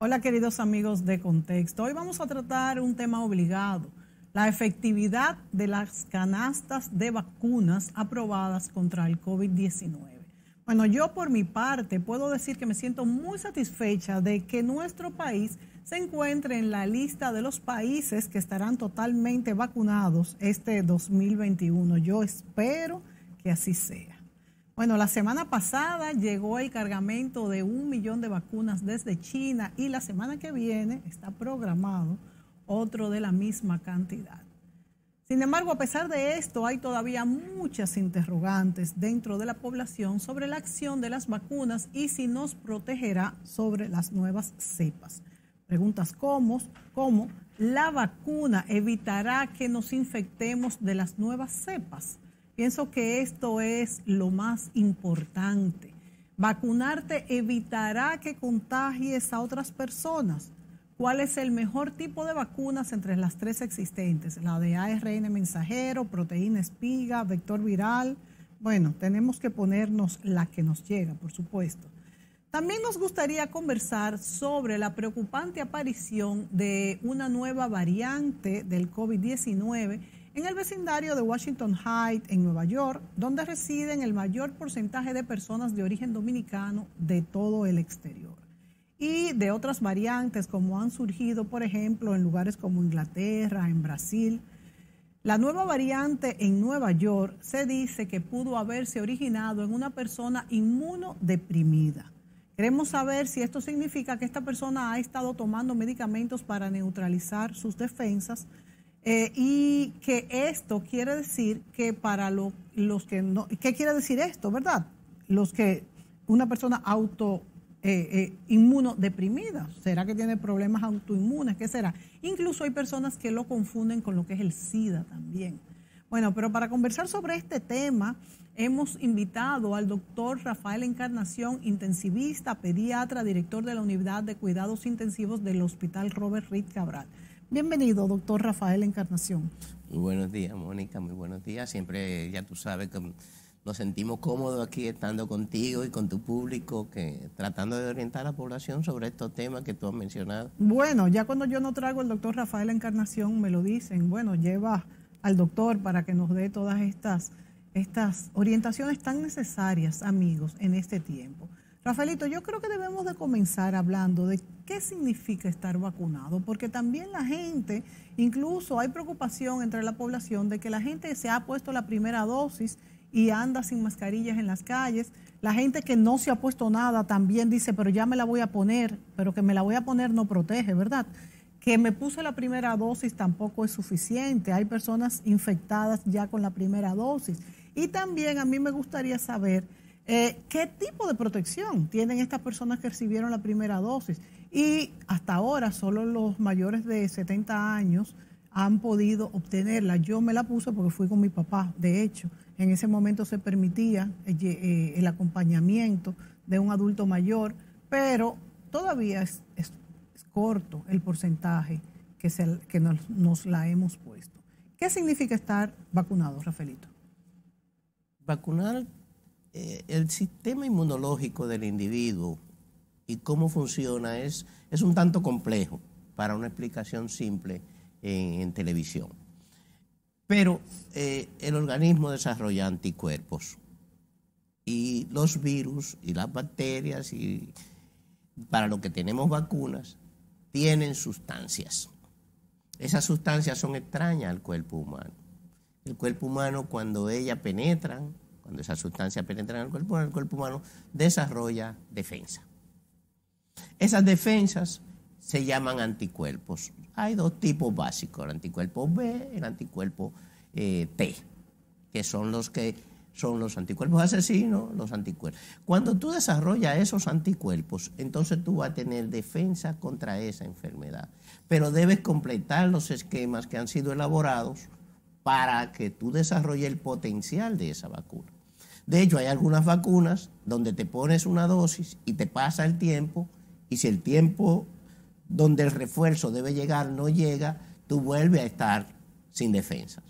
Hola queridos amigos de Contexto. Hoy vamos a tratar un tema obligado, la efectividad de las canastas de vacunas aprobadas contra el COVID-19. Bueno, yo por mi parte puedo decir que me siento muy satisfecha de que nuestro país se encuentre en la lista de los países que estarán totalmente vacunados este 2021. Yo espero que así sea. Bueno, la semana pasada llegó el cargamento de 1 millón de vacunas desde China y la semana que viene está programado otro de la misma cantidad. Sin embargo, a pesar de esto, hay todavía muchas interrogantes dentro de la población sobre la acción de las vacunas y si nos protegerá sobre las nuevas cepas. Preguntas como ¿la vacuna evitará que nos infectemos de las nuevas cepas? Pienso que esto es lo más importante. ¿Vacunarte evitará que contagies a otras personas? ¿Cuál es el mejor tipo de vacunas entre las tres existentes? La de ARN mensajero, proteína espiga, vector viral. Bueno, tenemos que ponernos la que nos llega, por supuesto. También nos gustaría conversar sobre la preocupante aparición de una nueva variante del COVID-19 en el vecindario de Washington Heights, en Nueva York, donde residen el mayor porcentaje de personas de origen dominicano de todo el exterior. Y de otras variantes como han surgido, por ejemplo, en lugares como Inglaterra, en Brasil. La nueva variante en Nueva York se dice que pudo haberse originado en una persona inmunodeprimida. Queremos saber si esto significa que esta persona ha estado tomando medicamentos para neutralizar sus defensas, y que esto quiere decir que para los que no, ¿qué quiere decir esto, verdad? Los que, una persona inmunodeprimida, ¿será que tiene problemas autoinmunes? ¿Qué será? Incluso hay personas que lo confunden con lo que es el SIDA también. Bueno, pero para conversar sobre este tema, hemos invitado al doctor Rafael Encarnación, intensivista, pediatra, director de la Unidad de Cuidados Intensivos del Hospital Robert Reed Cabral. Bienvenido, doctor Rafael Encarnación. Muy buenos días, Mónica, muy buenos días. Siempre, ya tú sabes que nos sentimos cómodos aquí estando contigo y con tu público, tratando de orientar a la población sobre estos temas que tú has mencionado. Bueno, ya cuando yo no traigo al doctor Rafael Encarnación, me lo dicen, bueno, lleva al doctor para que nos dé todas estas orientaciones tan necesarias, amigos, en este tiempo. Rafaelito, yo creo que debemos de comenzar hablando de qué significa estar vacunado, porque también la gente, incluso hay preocupación entre la población de que la gente se ha puesto la primera dosis y anda sin mascarillas en las calles. La gente que no se ha puesto nada también dice, pero ya me la voy a poner, pero que me la voy a poner no protege, ¿verdad? Que me puse la primera dosis tampoco es suficiente. Hay personas infectadas ya con la primera dosis. Y también a mí me gustaría saber ¿qué tipo de protección tienen estas personas que recibieron la primera dosis? Y hasta ahora solo los mayores de 70 años han podido obtenerla. Yo me la puse porque fui con mi papá. De hecho, en ese momento se permitía el acompañamiento de un adulto mayor, pero todavía es corto el porcentaje que nos la hemos puesto. ¿Qué significa estar vacunado, Rafaelito? Vacunar el sistema inmunológico del individuo y cómo funciona es un tanto complejo para una explicación simple en televisión. Pero el organismo desarrolla anticuerpos y los virus y las bacterias, y para lo que tenemos vacunas, tienen sustancias. Esas sustancias son extrañas al cuerpo humano. El cuerpo humano, cuando esas sustancias penetran en el cuerpo humano desarrolla defensa. Esas defensas se llaman anticuerpos. Hay dos tipos básicos, el anticuerpo B y el anticuerpo T, que son los anticuerpos asesinos, los anticuerpos. Cuando tú desarrollas esos anticuerpos, entonces tú vas a tener defensa contra esa enfermedad. Pero debes completar los esquemas que han sido elaborados para que tú desarrolles el potencial de esa vacuna. De hecho, hay algunas vacunas donde te pones una dosis y te pasa el tiempo, y si el tiempo donde el refuerzo debe llegar no llega, tú vuelves a estar sin defensas.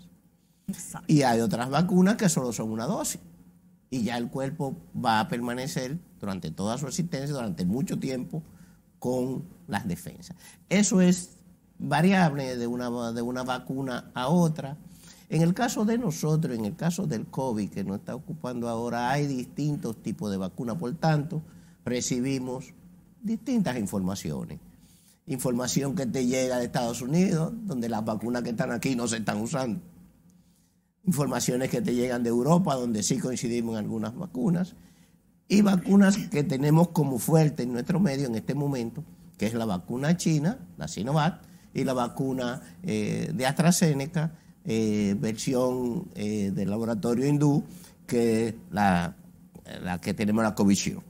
Exacto. Y hay otras vacunas que solo son una dosis y ya el cuerpo va a permanecer durante toda su existencia, durante mucho tiempo, con las defensas. Eso es variable de una vacuna a otra. En el caso de nosotros, en el caso del COVID que nos está ocupando ahora, hay distintos tipos de vacunas, por tanto, recibimos distintas informaciones. Información que te llega de Estados Unidos, donde las vacunas que están aquí no se están usando. Informaciones que te llegan de Europa, donde sí coincidimos en algunas vacunas. Y vacunas que tenemos como fuerte en nuestro medio en este momento, que es la vacuna china, la Sinovac, y la vacuna de AstraZeneca, versión del laboratorio hindú, que es la que tenemos, la Covishield.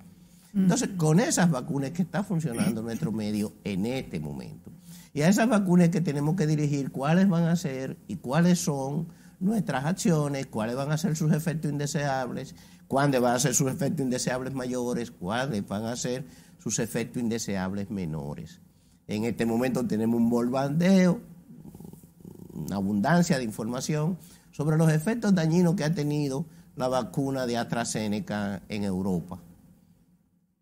Entonces, con esas vacunas que está funcionando nuestro medio en este momento, y a esas vacunas que tenemos que dirigir cuáles van a ser y cuáles son nuestras acciones, cuáles van a ser sus efectos indeseables, cuándo van a ser sus efectos indeseables mayores, cuáles van a ser sus efectos indeseables menores. En este momento tenemos un bombardeo, una abundancia de información sobre los efectos dañinos que ha tenido la vacuna de AstraZeneca en Europa.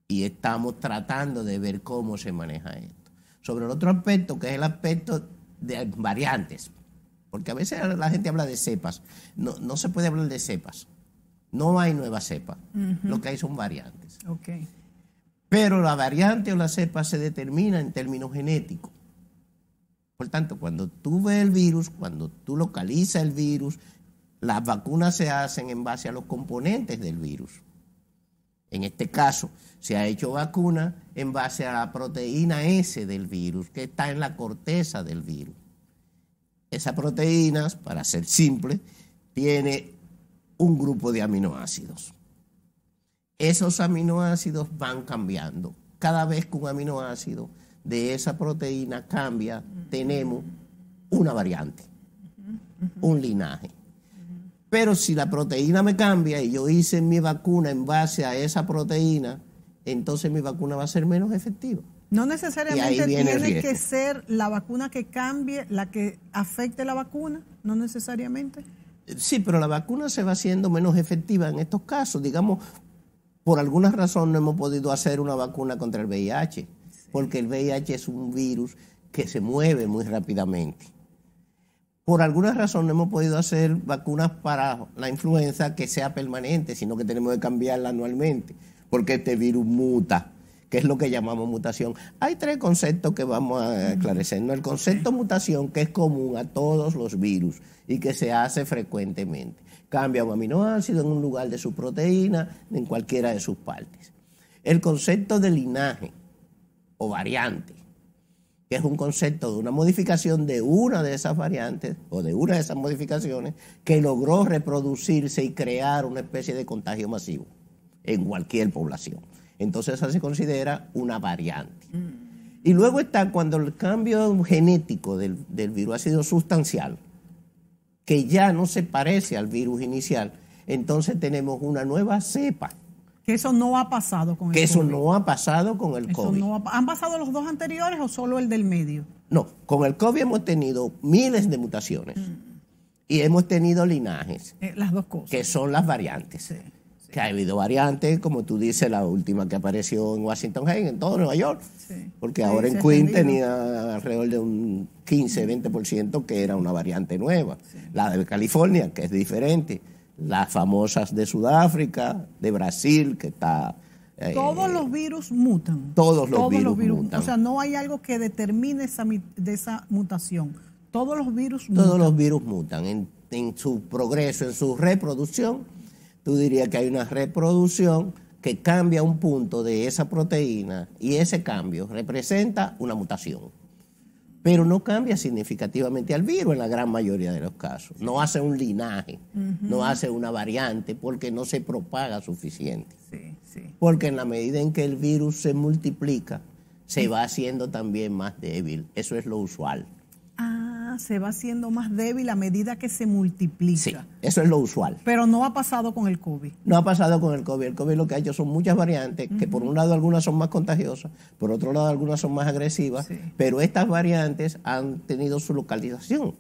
Y estamos tratando de ver cómo se maneja esto. Sobre el otro aspecto, que es el aspecto de variantes, porque a veces la gente habla de cepas. No se puede hablar de cepas. No hay nueva cepa. Lo que hay son variantes. Okay. Pero la variante o la cepa se determina en términos genéticos. Por tanto, cuando tú ves el virus, cuando tú localizas el virus, las vacunas se hacen en base a los componentes del virus. En este caso, se ha hecho vacuna en base a la proteína S del virus, que está en la corteza del virus. Esa proteína, para ser simple, tiene un grupo de aminoácidos. Esos aminoácidos van cambiando. Cada vez que un aminoácido de esa proteína cambia, tenemos una variante, un linaje. Pero si la proteína me cambia y yo hice mi vacuna en base a esa proteína, entonces mi vacuna va a ser menos efectiva. No necesariamente tiene que ser la vacuna que cambie, la que afecte la vacuna, no necesariamente. Sí, pero la vacuna se va haciendo menos efectiva en estos casos. Digamos, por alguna razón no hemos podido hacer una vacuna contra el VIH, porque el VIH es un virus que se mueve muy rápidamente. Por alguna razón no hemos podido hacer vacunas para la influenza que sea permanente, sino que tenemos que cambiarla anualmente, porque este virus muta, que es lo que llamamos mutación. Hay tres conceptos que vamos a esclarecer. El concepto mutación, que es común a todos los virus y que se hace frecuentemente. Cambia un aminoácido en un lugar de su proteína, en cualquiera de sus partes. El concepto de linaje o variante, que es un concepto de una modificación de una de esas variantes o de una de esas modificaciones que logró reproducirse y crear una especie de contagio masivo en cualquier población. Entonces esa se considera una variante. Y luego está cuando el cambio genético del virus ha sido sustancial, que ya no se parece al virus inicial, entonces tenemos una nueva cepa. Que eso no ha pasado con el COVID. Que eso no ha pasado con el COVID. ¿Han pasado los dos anteriores o solo el del medio? No, con el COVID hemos tenido miles de mutaciones y hemos tenido linajes. Las dos cosas. Que son las variantes. Sí. Que ha habido variantes, como tú dices, la última que apareció en Washington Heights, en todo Nueva York, porque ahora en Queens tenía alrededor de un 15-20% que era una variante nueva. La de California, que es diferente. Las famosas de Sudáfrica, de Brasil, que está... todos los virus mutan. Todos los virus mutan. O sea, no hay algo que determine esa mutación. Todos los virus mutan. Todos los virus mutan. En su progreso, en su reproducción, tú dirías que hay una reproducción que cambia un punto de esa proteína y ese cambio representa una mutación. Pero no cambia significativamente al virus en la gran mayoría de los casos. No hace un linaje, no hace una variante porque no se propaga suficiente. Porque en la medida en que el virus se multiplica, se va haciendo también más débil. Eso es lo usual. Se va haciendo más débil a medida que se multiplica. Sí, eso es lo usual. Pero no ha pasado con el COVID. No ha pasado con el COVID. El COVID lo que ha hecho son muchas variantes, que por un lado algunas son más contagiosas, por otro lado algunas son más agresivas, pero estas variantes han tenido su localización.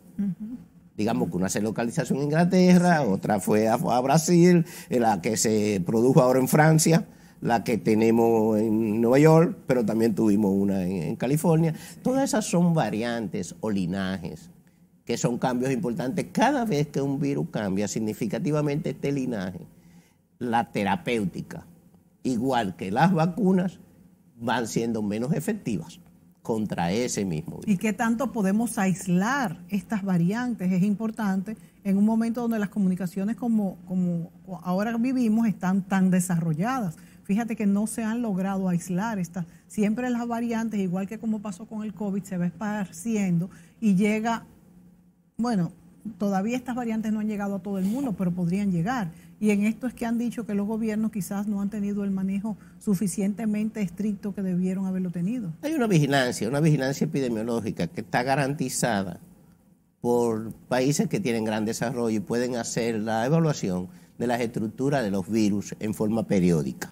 Digamos que una se localizó en Inglaterra, otra fue a Brasil, la que se produjo ahora en Francia, la que tenemos en Nueva York, pero también tuvimos una en California. Todas esas son variantes o linajes, que son cambios importantes. Cada vez que un virus cambia significativamente este linaje, la terapéutica, igual que las vacunas, van siendo menos efectivas contra ese mismo virus. ¿Y qué tanto podemos aislar estas variantes? Es importante en un momento donde las comunicaciones como ahora vivimos están tan desarrolladas. Fíjate que no se han logrado aislar estas. Siempre las variantes, igual que como pasó con el COVID, se va esparciendo y llega, bueno, todavía estas variantes no han llegado a todo el mundo, pero podrían llegar. Y en esto es que han dicho que los gobiernos quizás no han tenido el manejo suficientemente estricto que debieron haberlo tenido. Hay una vigilancia epidemiológica que está garantizada por países que tienen gran desarrollo y pueden hacer la evaluación de las estructuras de los virus en forma periódica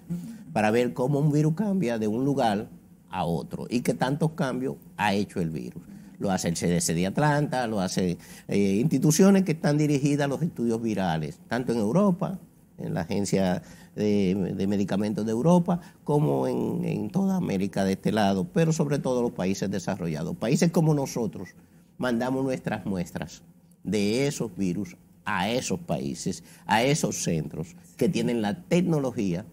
para ver cómo un virus cambia de un lugar a otro y qué tantos cambios ha hecho el virus. Lo hace el CDC de Atlanta, lo hace instituciones que están dirigidas a los estudios virales, tanto en Europa, en la Agencia de Medicamentos de Europa, como en toda América de este lado, pero sobre todo los países desarrollados. Países como nosotros mandamos nuestras muestras de esos virus a esos países, a esos centros que tienen la tecnología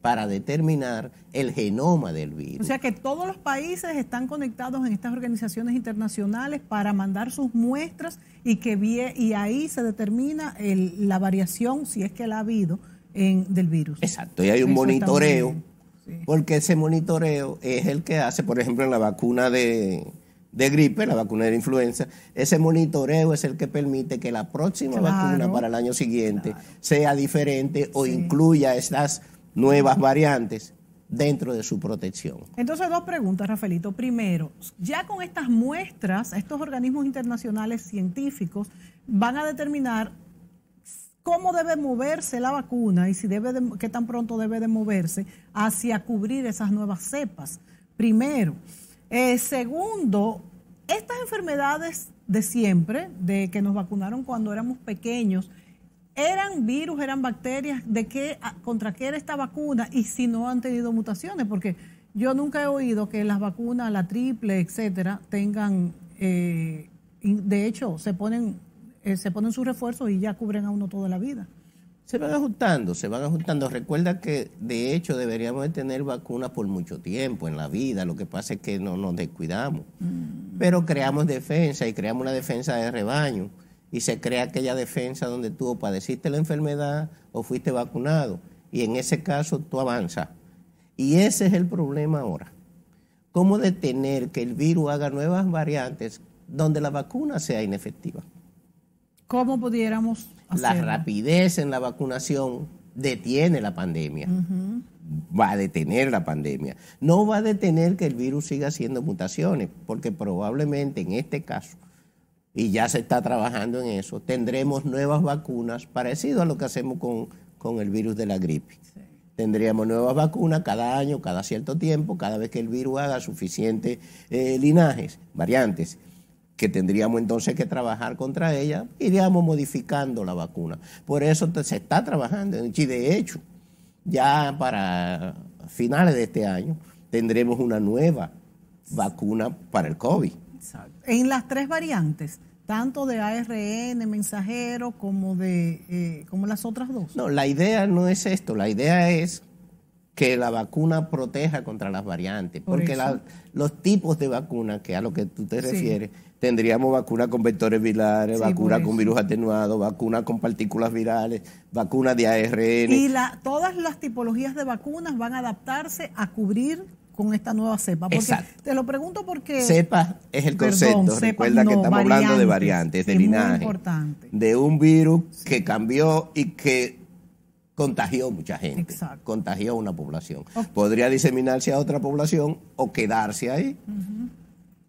para determinar el genoma del virus. O sea que todos los países están conectados en estas organizaciones internacionales para mandar sus muestras y ahí se determina la variación, si es que la ha habido, del virus. Exacto, y hay un monitoreo, sí, porque ese monitoreo es el que hace, por ejemplo, en la vacuna de gripe, la vacuna de la influenza, ese monitoreo es el que permite que la próxima vacuna para el año siguiente sea diferente o incluya estas nuevas variantes dentro de su protección. Entonces, dos preguntas, Rafaelito. Primero, ya con estas muestras, estos organismos internacionales científicos van a determinar cómo debe moverse la vacuna y qué tan pronto debe de moverse hacia cubrir esas nuevas cepas. Primero. Segundo, estas enfermedades de siempre, de que nos vacunaron cuando éramos pequeños, ¿eran virus, eran bacterias? ¿Contra qué era esta vacuna? Y si no han tenido mutaciones, porque yo nunca he oído que las vacunas, la triple, etcétera, tengan, de hecho, se ponen sus refuerzos y ya cubren a uno toda la vida. Se van ajustando. Recuerda que, de hecho, deberíamos de tener vacunas por mucho tiempo en la vida. Lo que pasa es que no nos descuidamos. Pero creamos defensa y creamos una defensa de rebaño. Y se crea aquella defensa donde tú o padeciste la enfermedad o fuiste vacunado. Y en ese caso tú avanzas. Y ese es el problema ahora. ¿Cómo detener que el virus haga nuevas variantes donde la vacuna sea inefectiva? ¿Cómo pudiéramos hacerlo? La rapidez en la vacunación detiene la pandemia. Va a detener la pandemia. No va a detener que el virus siga haciendo mutaciones, porque probablemente en este caso, y ya se está trabajando en eso, tendremos nuevas vacunas parecidas a lo que hacemos con el virus de la gripe. Sí. Tendríamos nuevas vacunas cada año, cada cierto tiempo, cada vez que el virus haga suficientes linajes, variantes, que tendríamos entonces que trabajar contra ella, iríamos modificando la vacuna. Por eso se está trabajando, y de hecho, ya para finales de este año tendremos una nueva vacuna para el COVID. Exacto. En las tres variantes, tanto de ARN, mensajero, como las otras dos. No, la idea no es esto, la idea es que la vacuna proteja contra las variantes, porque los tipos de vacunas, que a lo que tú te refieres, tendríamos vacuna con vectores virales, vacuna con virus atenuado, vacuna con partículas virales, vacuna de ARN. Y todas las tipologías de vacunas van a adaptarse a cubrir con esta nueva cepa. Porque exacto. Te lo pregunto porque... Cepa es el concepto, recuerda que estamos hablando de variantes, de linaje, de un virus que cambió y que contagió mucha gente, exacto, contagió a una población. Okay. Podría diseminarse a otra población o quedarse ahí,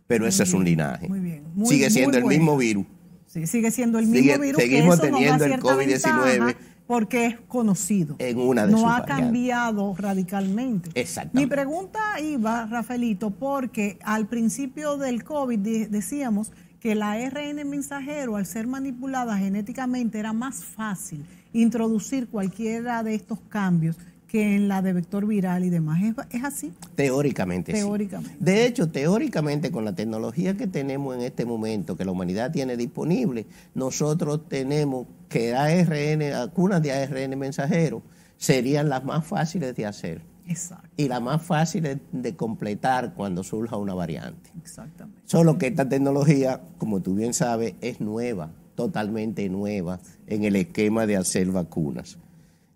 pero ese es un linaje. Muy bien. Sigue siendo el mismo virus. Sí, sigue siendo el mismo virus. Seguimos teniendo el COVID-19 porque es conocido. En una de sus variantes. No ha cambiado radicalmente. Exactamente. Mi pregunta iba, Rafaelito, porque al principio del COVID decíamos que la ARN mensajero, al ser manipulada genéticamente, era más fácil introducir cualquiera de estos cambios que en la de vector viral y demás. ¿Es así? Teóricamente, Teóricamente. sí. De hecho, teóricamente, con la tecnología que tenemos en este momento, que la humanidad tiene disponible, nosotros tenemos que vacunas de ARN mensajero serían las más fáciles de hacer. Exacto. Y las más fáciles de completar cuando surja una variante. Exactamente. Solo que esta tecnología, como tú bien sabes, es nueva, totalmente nueva en el esquema de hacer vacunas.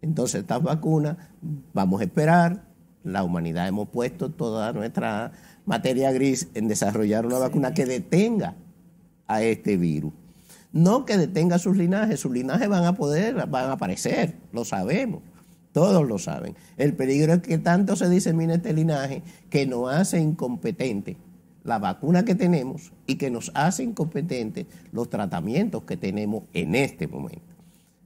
Entonces, estas vacunas, vamos a esperar, la humanidad hemos puesto toda nuestra materia gris en desarrollar una vacuna que detenga a este virus. No que detenga sus linajes van a aparecer, lo sabemos, todos lo saben. El peligro es que tanto se disemina este linaje que nos hace incompetentes la vacuna que tenemos y que nos hace incompetentes los tratamientos que tenemos en este momento.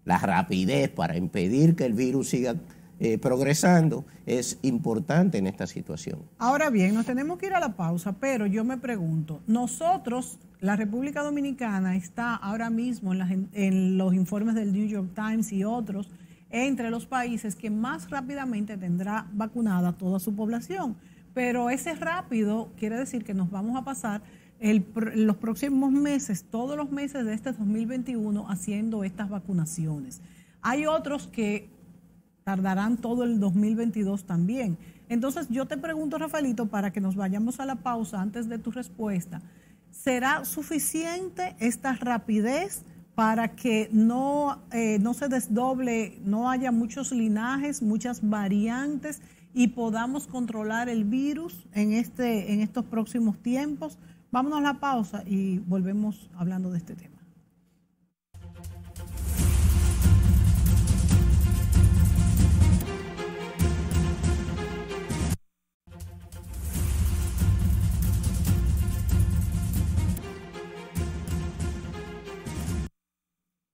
La rapidez para impedir que el virus siga progresando es importante en esta situación. Ahora bien, nos tenemos que ir a la pausa, pero yo me pregunto, nosotros, la República Dominicana está ahora mismo en los informes del New York Times y otros, entre los países que más rápidamente tendrá vacunada toda su población. Pero ese rápido quiere decir que nos vamos a pasar los próximos meses, todos los meses de este 2021 haciendo estas vacunaciones. Hay otros que tardarán todo el 2022 también. Entonces yo te pregunto, Rafaelito, para que nos vayamos a la pausa antes de tu respuesta, ¿será suficiente esta rapidez para que no se desdoble, no haya muchos linajes, muchas variantes y podamos controlar el virus en estos próximos tiempos? Vámonos a la pausa y volvemos hablando de este tema.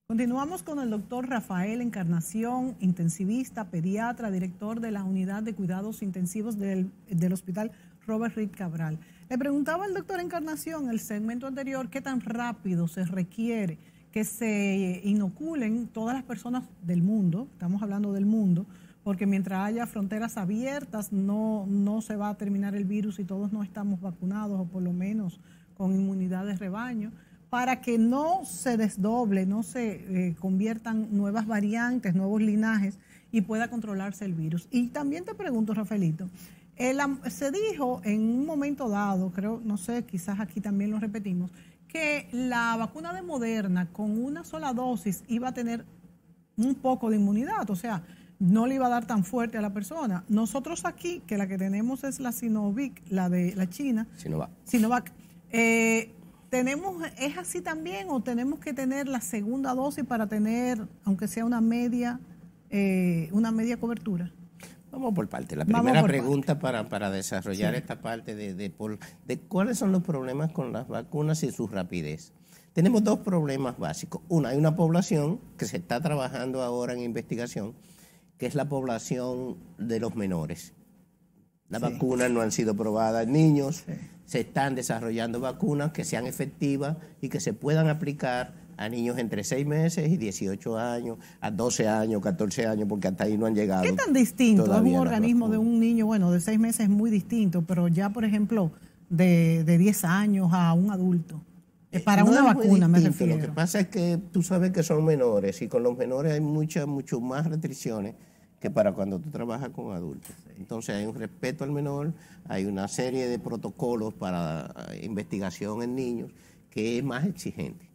Continuamos con el doctor Rafael Encarnación, intensivista, pediatra, director de la Unidad de Cuidados Intensivos del Hospital Robert Reed Cabral. Le preguntaba al doctor Encarnación en el segmento anterior qué tan rápido se requiere que se inoculen todas las personas del mundo, estamos hablando del mundo, porque mientras haya fronteras abiertas no se va a terminar el virus y todos no estamos vacunados o por lo menos con inmunidad de rebaño, para que no se desdoble, no se conviertan nuevas variantes, nuevos linajes y pueda controlarse el virus. Y también te pregunto, Rafaelito, se dijo en un momento dado, creo, no sé, quizás aquí también lo repetimos, que la vacuna de Moderna con una sola dosis iba a tener un poco de inmunidad, o sea, no le iba a dar tan fuerte a la persona. Nosotros aquí, que la que tenemos es la Sinovac, la de la China. Sinovac. ¿Es así también o tenemos que tener la segunda dosis para tener, aunque sea una media cobertura? Vamos por parte. La primera pregunta para desarrollar esta parte de cuáles son los problemas con las vacunas y su rapidez. Tenemos dos problemas básicos. Uno, hay una población que se está trabajando ahora en investigación, que es la población de los menores. Las vacunas no han sido probadas en niños. Se están desarrollando vacunas que sean efectivas y que se puedan aplicar a niños entre 6 meses y 18 años, a 12 años, 14 años, porque hasta ahí no han llegado. ¿Qué tan distinto es un organismo de un niño? Bueno, de 6 meses es muy distinto, pero ya, por ejemplo, de 10 años a un adulto. Para una vacuna me refiero. Lo que pasa es que tú sabes que son menores y con los menores hay mucho más restricciones que para cuando tú trabajas con adultos. Entonces hay un respeto al menor, hay una serie de protocolos para investigación en niños que es más exigente.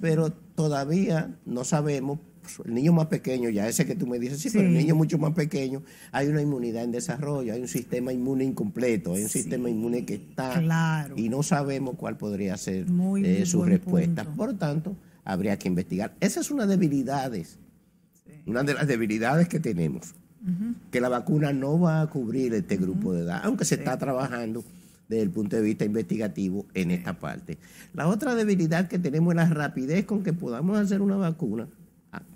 Pero todavía no sabemos, el niño más pequeño, ya ese que tú me dices, pero el niño mucho más pequeño, hay una inmunidad en desarrollo, hay un sistema inmune incompleto, hay un sistema inmune que está y no sabemos cuál podría ser su respuesta. Por lo tanto, habría que investigar. Esa es una de las debilidades que tenemos, que la vacuna no va a cubrir este grupo de edad, aunque se está trabajando desde el punto de vista investigativo en esta parte. La otra debilidad que tenemos es la rapidez con que podamos hacer una vacuna,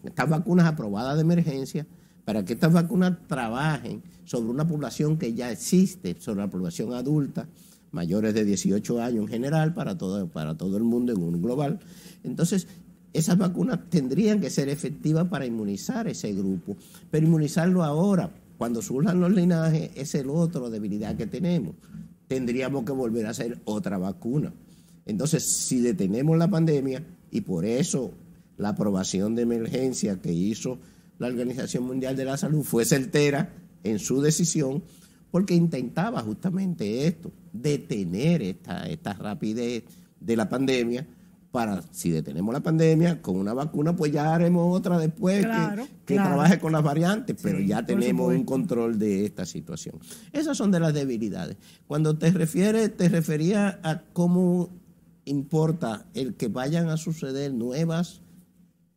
estas vacunas aprobadas de emergencia, para que estas vacunas trabajen sobre una población que ya existe, sobre la población adulta, mayores de 18 años en general, para todo el mundo en un global. Entonces, esas vacunas tendrían que ser efectivas para inmunizar ese grupo, pero inmunizarlo ahora, Cuando surjan los linajes, es el otro debilidad que tenemos. Tendríamos que volver a hacer otra vacuna. Entonces, si detenemos la pandemia, y por eso la aprobación de emergencia que hizo la Organización Mundial de la Salud fue certera en su decisión, porque intentaba justamente esto, detener esta rapidez de la pandemia, para, si detenemos la pandemia, con una vacuna, pues ya haremos otra después que trabaje con las variantes, pero sí, ya tenemos un control de esta situación. Esas son de las debilidades. Cuando te refería a cómo importa el que vayan a suceder nuevos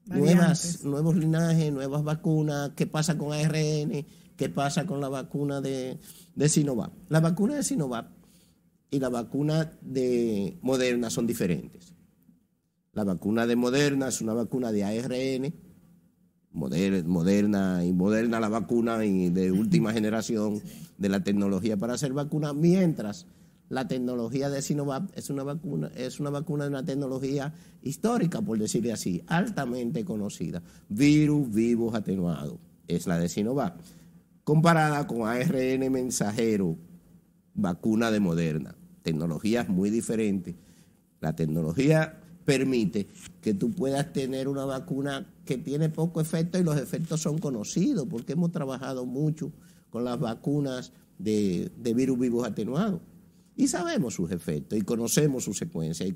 linajes, nuevas vacunas, qué pasa con ARN, qué pasa con la vacuna de Sinovac. La vacuna de Sinovac y la vacuna de Moderna son diferentes. La vacuna de Moderna es una vacuna de ARN, Moderna la vacuna de última generación de la tecnología para hacer vacunas, mientras la tecnología de Sinovac es una vacuna de una tecnología histórica, por decirle así, altamente conocida. Virus vivos atenuados es la de Sinovac, comparada con ARN mensajero, vacuna de Moderna. Tecnologías muy diferentes. La tecnología permite que tú puedas tener una vacuna que tiene poco efecto y los efectos son conocidos, porque hemos trabajado mucho con las vacunas de virus vivos atenuados. Y sabemos sus efectos y conocemos su secuencia.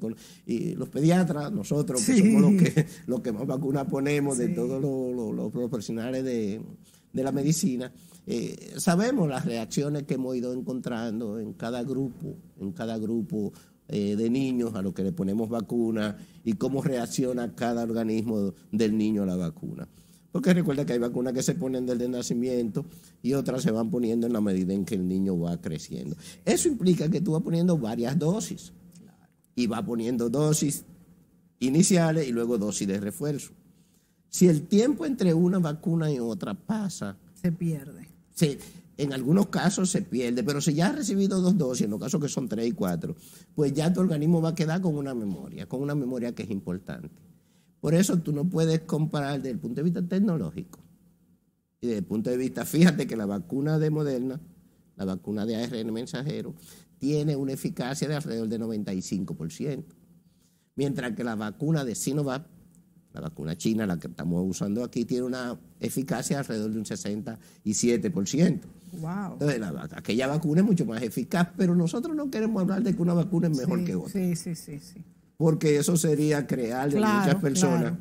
Y los pediatras, nosotros, que somos los que más vacunas ponemos de todos los profesionales de la medicina, sabemos las reacciones que hemos ido encontrando en cada grupo de niños a los que le ponemos vacuna y cómo reacciona cada organismo del niño a la vacuna. Porque recuerda que hay vacunas que se ponen desde el nacimiento y otras se van poniendo en la medida en que el niño va creciendo. Eso implica que tú vas poniendo varias dosis y vas poniendo dosis iniciales y luego dosis de refuerzo. Si el tiempo entre una vacuna y otra pasa, se pierde. En algunos casos se pierde, pero si ya has recibido 2 dosis, en los casos que son 3 y 4, pues ya tu organismo va a quedar con una memoria que es importante. Por eso tú no puedes comparar desde el punto de vista tecnológico. Y desde el punto de vista, fíjate que la vacuna de Moderna, la vacuna de ARN mensajero, tiene una eficacia de alrededor del 95%. Mientras que la vacuna de Sinovac, la vacuna china, la que estamos usando aquí, tiene una eficacia alrededor de un 67%. Wow. Entonces, aquella vacuna es mucho más eficaz, pero nosotros no queremos hablar de que una vacuna es mejor que otra. Sí. Porque eso sería crear en muchas personas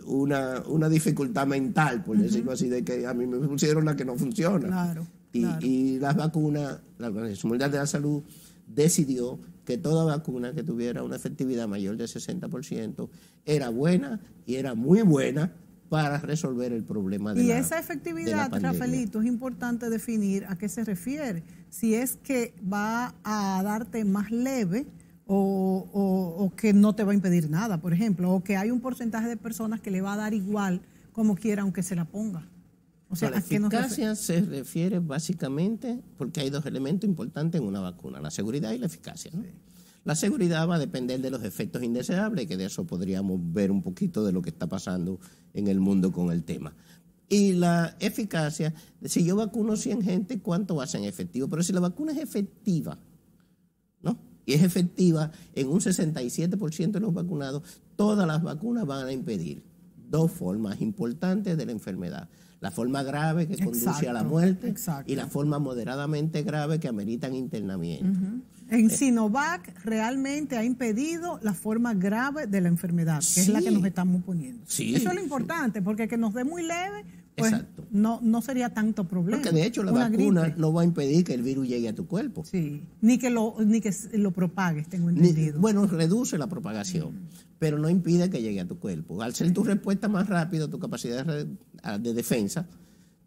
una dificultad mental, por decirlo así, de que a mí me pusieron la que no funciona. Y las vacunas, la Organización Mundial de la Salud decidió que toda vacuna que tuviera una efectividad mayor del 60% era buena y era muy buena para resolver el problema de la pandemia. Y esa efectividad, Rafaelito, es importante definir a qué se refiere. Si es que va a darte más leve o que no te va a impedir nada, por ejemplo, o que hay un porcentaje de personas que le va a dar igual como quiera aunque se la ponga. O sea, la eficacia se refiere básicamente porque hay 2 elementos importantes en una vacuna, la seguridad y la eficacia, ¿no? Sí. La seguridad va a depender de los efectos indeseables, que de eso podríamos ver un poquito de lo que está pasando en el mundo con el tema. Y la eficacia, si yo vacuno 100 gente, ¿cuánto va a ser efectivo? Pero si la vacuna es efectiva, ¿no? Y es efectiva en un 67% de los vacunados, todas las vacunas van a impedir 2 formas importantes de la enfermedad. La forma grave que conduce a la muerte y la forma moderadamente grave que ameritan internamiento. En Sinovac realmente ha impedido la forma grave de la enfermedad, que es la que nos estamos poniendo. Eso es lo importante, porque que nos dé muy leve, pues no sería tanto problema. Porque de hecho la vacuna no va a impedir que el virus llegue a tu cuerpo. Sí, ni que lo propagues, tengo entendido. Bueno, reduce la propagación, pero no impide que llegue a tu cuerpo. Al ser tu respuesta más rápida, tu capacidad de defensa,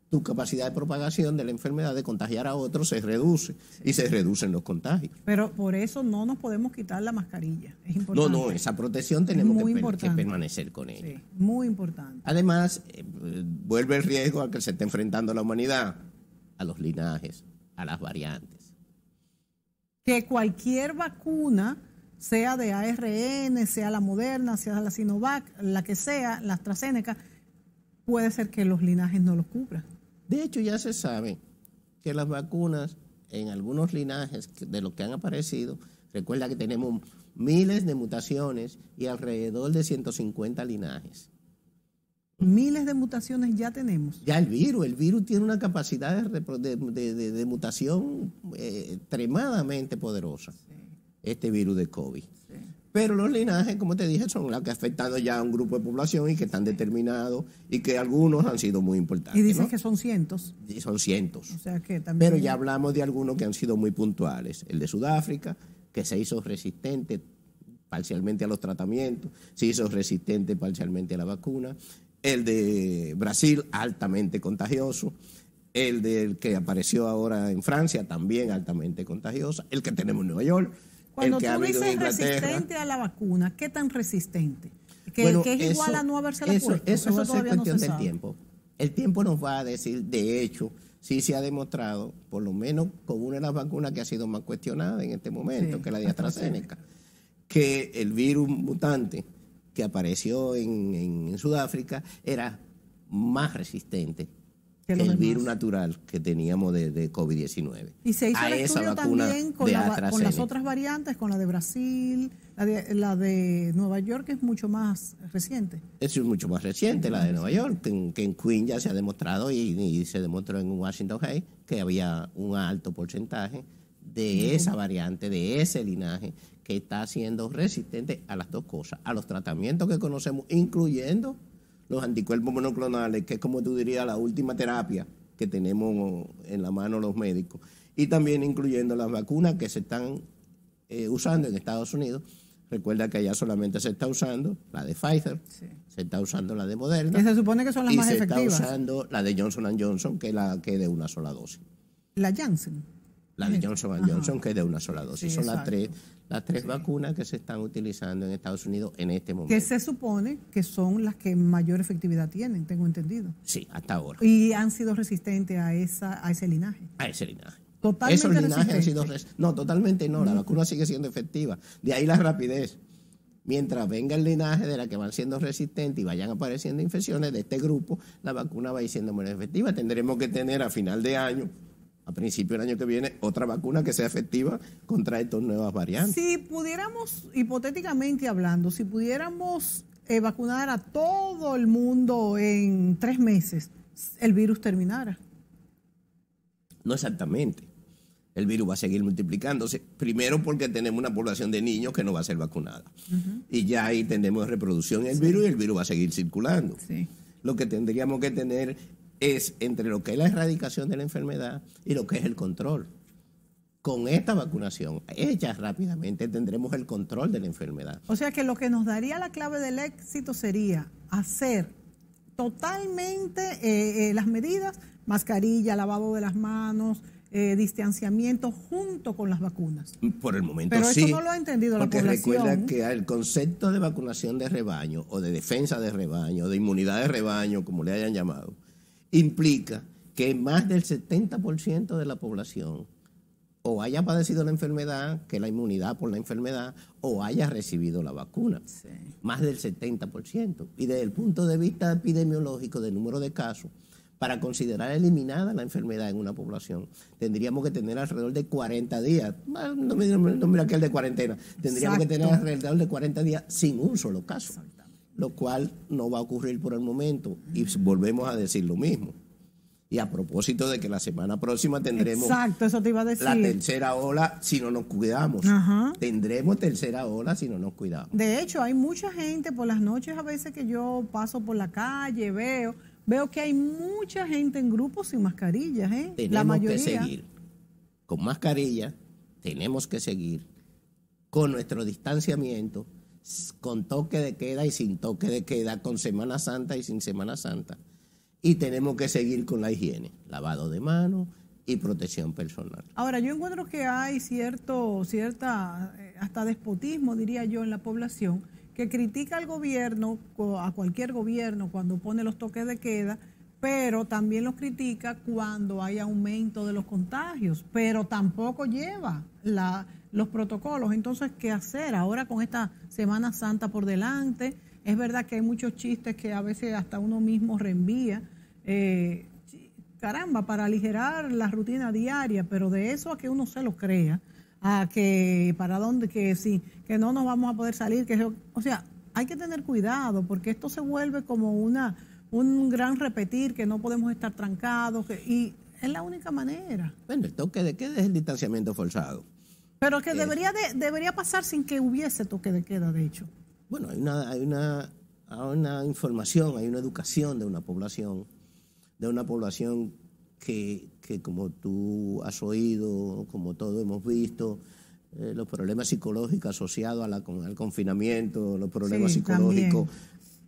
tu capacidad de propagación de la enfermedad, de contagiar a otros, se reduce y se reducen los contagios. Pero por eso no nos podemos quitar la mascarilla. Es importante. No, esa protección tenemos que permanecer con ella. Sí, muy importante. Además, vuelve el riesgo al que se está enfrentando la humanidad, a los linajes, a las variantes. Que cualquier vacuna, sea de ARN, sea la Moderna, sea la Sinovac, la que sea, la AstraZeneca, puede ser que los linajes no los cubran. De hecho, ya se sabe que las vacunas, en algunos linajes de los que han aparecido, recuerda que tenemos miles de mutaciones y alrededor de 150 linajes. Miles de mutaciones ya tenemos. Ya el virus tiene una capacidad de mutación extremadamente poderosa, sí. Este virus de COVID. Sí. Pero los linajes, como te dije, son los que afectan ya a un grupo de población y que están determinados y que algunos han sido muy importantes. Y dices, ¿no?, que son cientos. Y son cientos. O sea que también... Pero ya hablamos de algunos que han sido muy puntuales. El de Sudáfrica, que se hizo resistente parcialmente a los tratamientos, se hizo resistente parcialmente a la vacuna. El de Brasil, altamente contagioso. El del que apareció ahora en Francia, también altamente contagioso. El que tenemos en Nueva York. Cuando el que tú dices resistente a la vacuna, ¿qué tan resistente? ¿Que es igual a no habérsela puesto? Eso va a ser cuestión del tiempo. El tiempo nos va a decir, de hecho, sí se ha demostrado, por lo menos con una de las vacunas que ha sido más cuestionada en este momento, sí, que es la de AstraZeneca, que el virus mutante que apareció en Sudáfrica era más resistente que el virus natural que teníamos de COVID-19. Y se hizo el estudio también con las otras variantes, con la de Brasil, la de Nueva York, que es mucho más reciente. Es mucho más reciente, la de Nueva York, que en Queen ya se ha demostrado y se demostró en Washington Heights que había un alto porcentaje de esa variante, de ese linaje, que está siendo resistente a las dos cosas, a los tratamientos que conocemos, incluyendo los anticuerpos monoclonales, que es, como tú dirías, la última terapia que tenemos en la mano los médicos, y también incluyendo las vacunas que se están usando en Estados Unidos. Recuerda que allá solamente se está usando la de Pfizer, sí, se está usando la de Moderna, que se supone que son las más efectivas, y se está usando la de Johnson & Johnson, que es la que es de una sola dosis. La Janssen. La de Johnson & Johnson, que es de una sola dosis. Sí, son las tres vacunas que se están utilizando en Estados Unidos en este momento. Que se supone que son las que mayor efectividad tienen, tengo entendido. Sí, hasta ahora. Y han sido resistentes a ese linaje. A ese linaje. Totalmente esos linajes han sido no, totalmente no. La vacuna sigue siendo efectiva. De ahí la rapidez. Mientras venga el linaje de la que van siendo resistentes y vayan apareciendo infecciones de este grupo, la vacuna va a ir siendo muy efectiva. Tendremos que tener a final de año, a principio del año que viene, otra vacuna que sea efectiva contra estas nuevas variantes. Si pudiéramos, hipotéticamente hablando, si pudiéramos vacunar a todo el mundo en 3 meses, el virus terminara. No exactamente. El virus va a seguir multiplicándose, primero porque tenemos una población de niños que no va a ser vacunada. Y ya ahí tenemos reproducción del virus y el virus va a seguir circulando. Sí. Lo que tendríamos que tener es entre lo que es la erradicación de la enfermedad y lo que es el control. Con esta vacunación hecha rápidamente tendremos el control de la enfermedad. O sea que lo que nos daría la clave del éxito sería hacer totalmente las medidas, mascarilla, lavado de las manos, distanciamiento junto con las vacunas. Por el momento pero sí. Pero eso no lo ha entendido la población. Porque recuerda que el concepto de vacunación de rebaño o de defensa de rebaño o de inmunidad de rebaño, como le hayan llamado, implica que más del 70% de la población o haya padecido la enfermedad, que es la inmunidad por la enfermedad, o haya recibido la vacuna. Sí. Más del 70%. Y desde el punto de vista epidemiológico del número de casos, para considerar eliminada la enfermedad en una población, tendríamos que tener alrededor de 40 días, no mira aquel de cuarentena, tendríamos Exacto. que tener alrededor de 40 días sin un solo caso, lo cual no va a ocurrir por el momento y volvemos a decir lo mismo. Y a propósito de que la semana próxima tendremos Exacto, eso te iba a decir. La tercera ola si no nos cuidamos. Ajá. Tendremos tercera ola si no nos cuidamos. De hecho, hay mucha gente por las noches, a veces que yo paso por la calle, veo que hay mucha gente en grupos sin mascarillas, ¿eh? La mayoría. Tenemos que seguir con mascarilla, tenemos que seguir con nuestro distanciamiento, con toque de queda y sin toque de queda, con Semana Santa y sin Semana Santa. Y tenemos que seguir con la higiene, lavado de manos y protección personal. Ahora, yo encuentro que hay cierta hasta despotismo, diría yo, en la población, que critica al gobierno, a cualquier gobierno, cuando pone los toques de queda, pero también los critica cuando hay aumento de los contagios, pero tampoco lleva los protocolos. Entonces, ¿qué hacer ahora con esta Semana Santa por delante? Es verdad que hay muchos chistes que a veces hasta uno mismo reenvía. caramba, para aligerar la rutina diaria, pero de eso a que uno se lo crea, a que para dónde, que sí, que no nos vamos a poder salir, o sea, hay que tener cuidado porque esto se vuelve como un gran repetir, que no podemos estar trancados, y es la única manera. Bueno, el toque de queda es el distanciamiento forzado. Pero que debería pasar sin que hubiese toque de queda, de hecho. Bueno, hay una información, hay una educación de una población que como tú has oído, como todos hemos visto, los problemas psicológicos asociados al confinamiento, los problemas psicológicos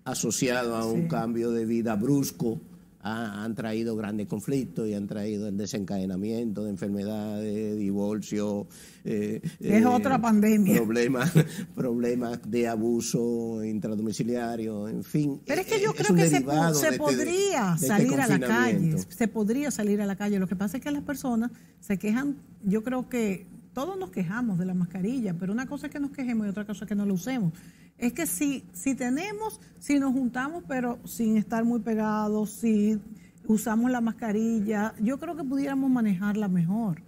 asociados a un cambio de vida brusco, han traído grandes conflictos y han traído el desencadenamiento de enfermedades, divorcio. Es otra pandemia. Problemas de abuso intradomiciliario, en fin. Pero es que yo creo que se podría salir a la calle. Se podría salir a la calle. Lo que pasa es que las personas se quejan. Yo creo que todos nos quejamos de la mascarilla, pero una cosa es que nos quejemos y otra cosa es que no la usemos. Es que si nos juntamos, pero sin estar muy pegados, si usamos la mascarilla, yo creo que pudiéramos manejarla mejor.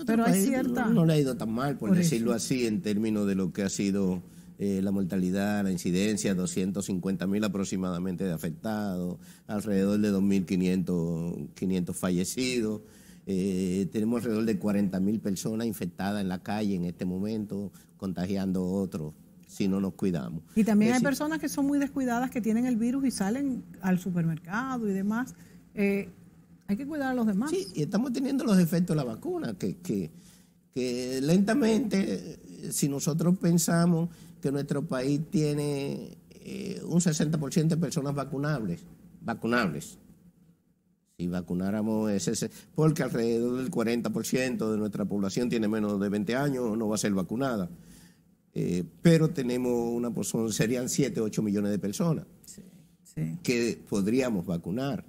Pero hay cierta... No le ha ido tan mal, por decirlo así, en términos de lo que ha sido la mortalidad, la incidencia, 250.000 aproximadamente de afectados, alrededor de 2.500 fallecidos. Tenemos alrededor de 40.000 personas infectadas en la calle en este momento, contagiando a otros si no nos cuidamos. Y también hay personas que son muy descuidadas, que tienen el virus y salen al supermercado y demás. Hay que cuidar a los demás. Sí, y estamos teniendo los efectos de la vacuna, que lentamente, si nosotros pensamos que nuestro país tiene un 60% de personas vacunables, si vacunáramos porque alrededor del 40% de nuestra población tiene menos de 20 años, no va a ser vacunada. Pero tenemos una porción, serían 7, 8 millones de personas que podríamos vacunar.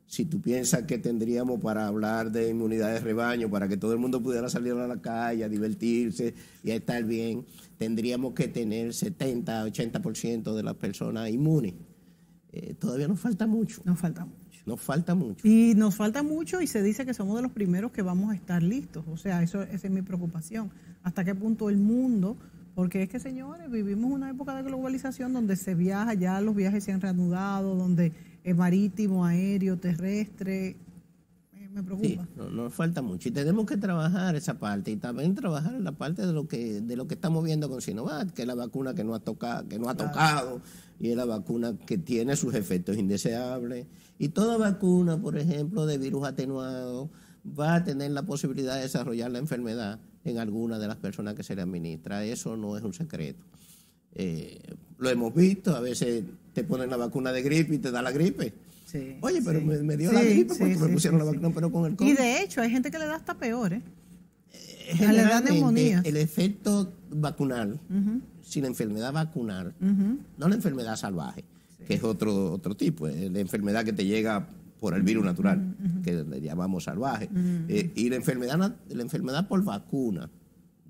Si tú piensas que tendríamos para hablar de inmunidad de rebaño, para que todo el mundo pudiera salir a la calle, a divertirse y a estar bien, tendríamos que tener 70, 80% de las personas inmunes. Todavía nos falta mucho. Nos falta mucho. Y nos falta mucho y se dice que somos de los primeros que vamos a estar listos. O sea, esa es mi preocupación. ¿Hasta qué punto el mundo? Porque es que, señores, vivimos una época de globalización donde se viaja, ya los viajes se han reanudado, donde es marítimo, aéreo, terrestre. Me preocupa. Sí, nos falta mucho y tenemos que trabajar esa parte y también trabajar en la parte de lo que estamos viendo con Sinovac, que es la vacuna que no ha tocado y es la vacuna que tiene sus efectos indeseables. Y toda vacuna, por ejemplo, de virus atenuado, va a tener la posibilidad de desarrollar la enfermedad en alguna de las personas que se le administra. Eso no es un secreto. Lo hemos visto, a veces te ponen la vacuna de gripe y te da la gripe. Sí, oye, pero me dio la gripe porque me pusieron la vacuna, pero con el COVID. Y de hecho, hay gente que le da hasta peor, le da neumonía. El efecto vacunal, si la enfermedad vacunal, no la enfermedad salvaje, que es otro tipo, la enfermedad que te llega por el virus natural, que le llamamos salvaje. Y la enfermedad por vacuna,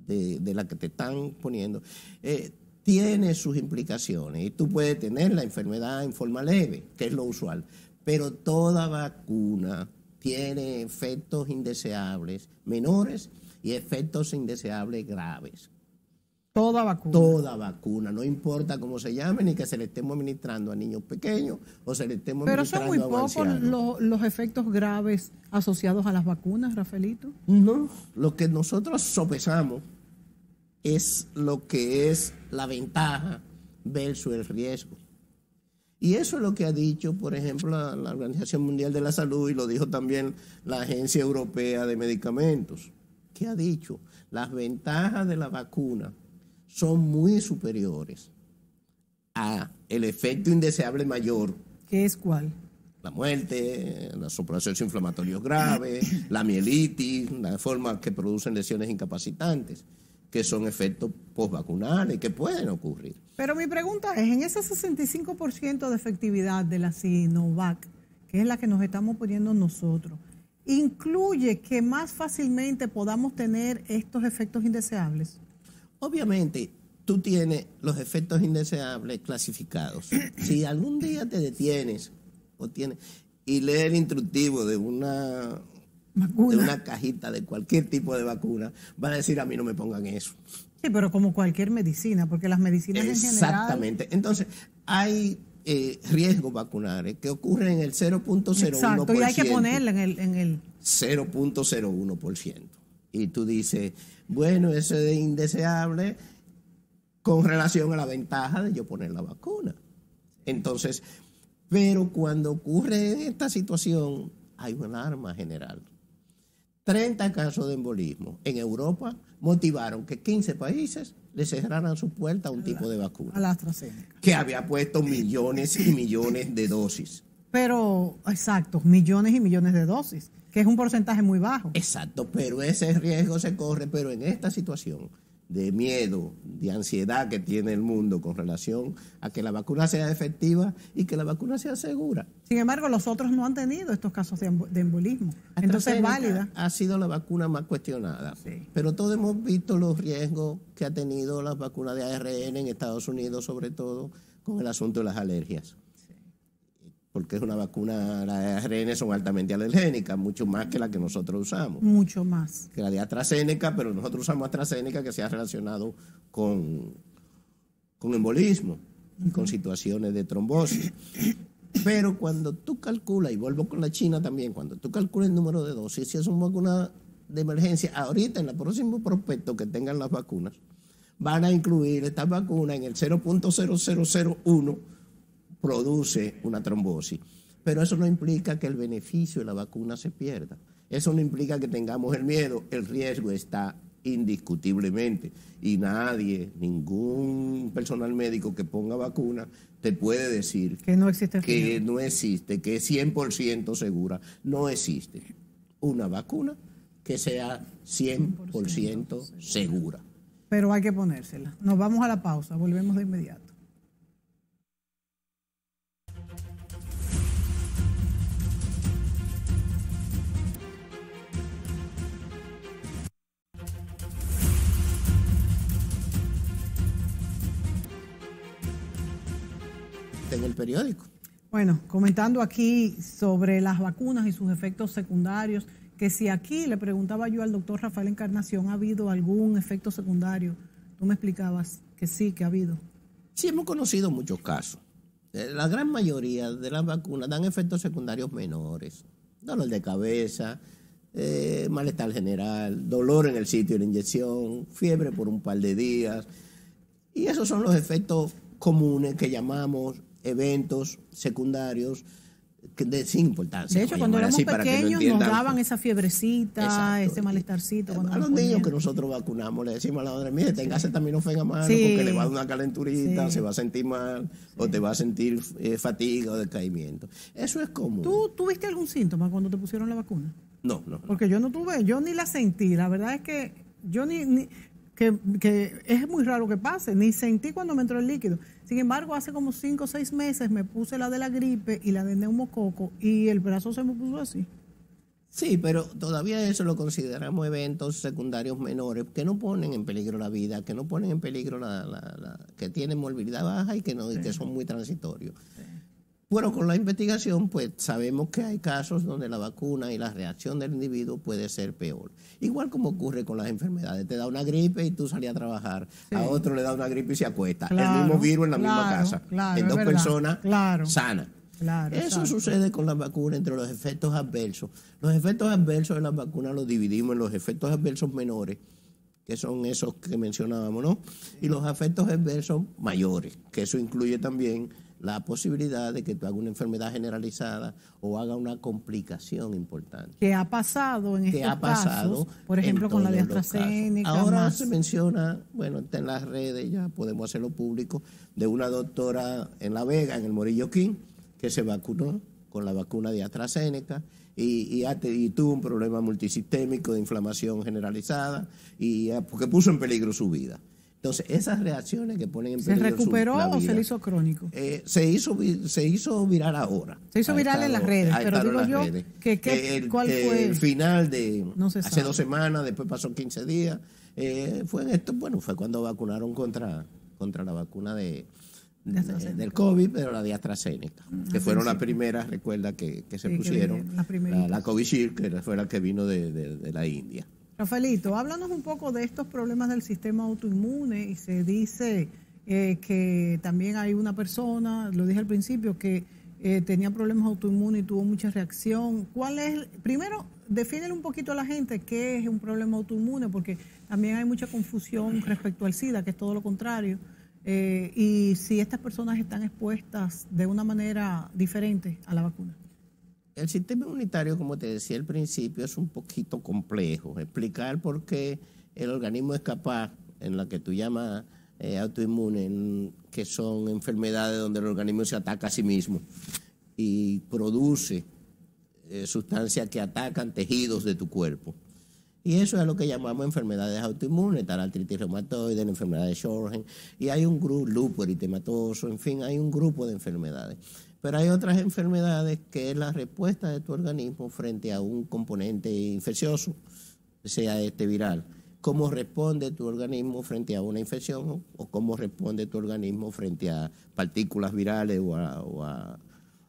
de la que te están poniendo, tiene sus implicaciones. Y tú puedes tener la enfermedad en forma leve, que es lo usual, pero toda vacuna tiene efectos indeseables menores y efectos indeseables graves. Toda vacuna. Toda vacuna, no importa cómo se llame, ni que se le estemos administrando a niños pequeños o se le estemos administrando a ancianos. Pero son muy pocos los efectos graves asociados a las vacunas, Rafaelito. No, lo que nosotros sopesamos es lo que es la ventaja versus el riesgo. Y eso es lo que ha dicho, por ejemplo, la Organización Mundial de la Salud, y lo dijo también la Agencia Europea de Medicamentos. ¿Qué ha dicho? Las ventajas de la vacuna son muy superiores a el efecto indeseable mayor. ¿Qué es cuál? La muerte, los procesos inflamatorios graves, la mielitis, la forma que producen lesiones incapacitantes, que son efectos postvacunales que pueden ocurrir. Pero mi pregunta es, en ese 65% de efectividad de la Sinovac, que es la que nos estamos poniendo nosotros, ¿incluye que más fácilmente podamos tener estos efectos indeseables? Obviamente, tú tienes los efectos indeseables clasificados. Si algún día te detienes o tienes, y lee el instructivo de una cajita de cualquier tipo de vacuna, van a decir, a mí no me pongan eso. Sí, pero como cualquier medicina, porque las medicinas en general... Exactamente. Entonces, hay riesgos vacunales que ocurren en el 0.01%. Exacto, y hay que ponerla en el 0.01%. Y tú dices, bueno, eso es indeseable con relación a la ventaja de yo poner la vacuna. Entonces, pero cuando ocurre esta situación, hay una alarma general. 30 casos de embolismo en Europa motivaron que 15 países le cerraran su puerta a un tipo de vacuna. A la AstraZeneca. Que había puesto millones y millones de dosis. Pero, exacto, millones y millones de dosis, que es un porcentaje muy bajo. Exacto, pero ese riesgo se corre, pero en esta situación de miedo, de ansiedad que tiene el mundo con relación a que la vacuna sea efectiva y que la vacuna sea segura. Sin embargo, los otros no han tenido estos casos de embolismo. Entonces es válida. Ha sido la vacuna más cuestionada, sí. Pero todos hemos visto los riesgos que ha tenido la vacuna de ARN en Estados Unidos, sobre todo con el asunto de las alergias. Porque es una vacuna, las ARN son altamente alergénicas, mucho más que la que nosotros usamos. Mucho más. Que la de AstraZeneca, pero nosotros usamos AstraZeneca que se ha relacionado con embolismo, con situaciones de trombosis. Pero cuando tú calculas, y vuelvo con la China también, cuando tú calculas el número de dosis, si es una vacuna de emergencia, ahorita en el próximo prospecto que tengan las vacunas, van a incluir estas vacunas en el 0.0001 produce una trombosis. Pero eso no implica que el beneficio de la vacuna se pierda. Eso no implica que tengamos el miedo. El riesgo está indiscutiblemente. Y nadie, ningún personal médico que ponga vacuna, te puede decir que no existe, que no existe, que es 100% segura. No existe una vacuna que sea 100% segura. Pero hay que ponérsela. Nos vamos a la pausa, volvemos de inmediato. En el periódico. Bueno, comentando aquí sobre las vacunas y sus efectos secundarios, que si aquí le preguntaba yo al doctor Rafael Encarnación, ¿ha habido algún efecto secundario? Tú me explicabas que sí, que ha habido. Sí, hemos conocido muchos casos. La gran mayoría de las vacunas dan efectos secundarios menores. Dolor de cabeza, malestar general, dolor en el sitio de la inyección, fiebre por un par de días. Y esos son los efectos comunes que llamamos eventos secundarios sin importancia. De hecho, cuando éramos pequeños nos daban esa fiebrecita, exacto, ese malestarcito. A los niños que nosotros vacunamos le decimos a la madre, mire, tenga acetaminofén a mano, sí, porque le va a dar una calenturita, sí, se va a sentir mal, sí, o te va a sentir fatiga o decaimiento. Eso es común. ¿Tú tuviste algún síntoma cuando te pusieron la vacuna? No. Porque yo no tuve, yo ni la sentí. La verdad es que yo que es muy raro que pase, ni sentí cuando me entró el líquido. Sin embargo, hace como 5 o 6 meses me puse la de la gripe y la de neumococo y el brazo se me puso así. Sí, pero todavía eso lo consideramos eventos secundarios menores que no ponen en peligro la vida, que no ponen en peligro que tienen morbilidad baja y que no, sí, y que son muy transitorios. Sí. Bueno, con la investigación, pues sabemos que hay casos donde la vacuna y la reacción del individuo puede ser peor. Igual como ocurre con las enfermedades. Te da una gripe y tú salís a trabajar. Sí. A otro le da una gripe y se acuesta. Claro, el mismo virus en la misma casa. Claro, en dos personas sanas. Claro, eso exacto. Sucede con las vacunas entre los efectos adversos. Los efectos adversos de las vacunas los dividimos en los efectos adversos menores, que son esos que mencionábamos, ¿no? Sí. Y los efectos adversos mayores, que eso incluye también la posibilidad de que tú hagas una enfermedad generalizada o haga una complicación importante. ¿Qué ha pasado en estos casos? Por ejemplo, con la de AstraZeneca. Ahora se menciona, bueno, está en las redes, ya podemos hacerlo público, de una doctora en La Vega, en el Morillo King, que se vacunó con la vacuna de AstraZeneca y tuvo un problema multisistémico de inflamación generalizada porque puso en peligro su vida. Entonces, esas reacciones que ponen en peligro ¿Se recuperó la vida, o se le hizo crónico? Se hizo viral ahora. Se hizo viral en las redes, pero digo yo, ¿cuál fue? El final de hace 2 semanas, después pasó 15 días, fue cuando vacunaron contra la vacuna de del COVID, pero la de AstraZeneca, que fueron las primeras, recuerda, que se pusieron. La Covishield, que fue la que vino de la India. Rafaelito, háblanos un poco de estos problemas del sistema autoinmune, y se dice que también hay una persona, lo dije al principio, que tenía problemas autoinmunes y tuvo mucha reacción. ¿Cuál es? Primero, defínele un poquito a la gente qué es un problema autoinmune, porque también hay mucha confusión respecto al SIDA, que es todo lo contrario. Y si estas personas están expuestas de una manera diferente a la vacuna. El sistema inmunitario, como te decía al principio, es un poquito complejo. Explicar por qué el organismo es capaz, en la que tú llamas autoinmune, que son enfermedades donde el organismo se ataca a sí mismo y produce sustancias que atacan tejidos de tu cuerpo. Y eso es lo que llamamos enfermedades autoinmunes, está la artritis reumatoide, la enfermedad de Sjögren, y hay un grupo, lupus eritematoso, en fin, hay un grupo de enfermedades. Pero hay otras enfermedades que es la respuesta de tu organismo frente a un componente infeccioso, sea viral. ¿Cómo responde tu organismo frente a una infección o cómo responde tu organismo frente a partículas virales o a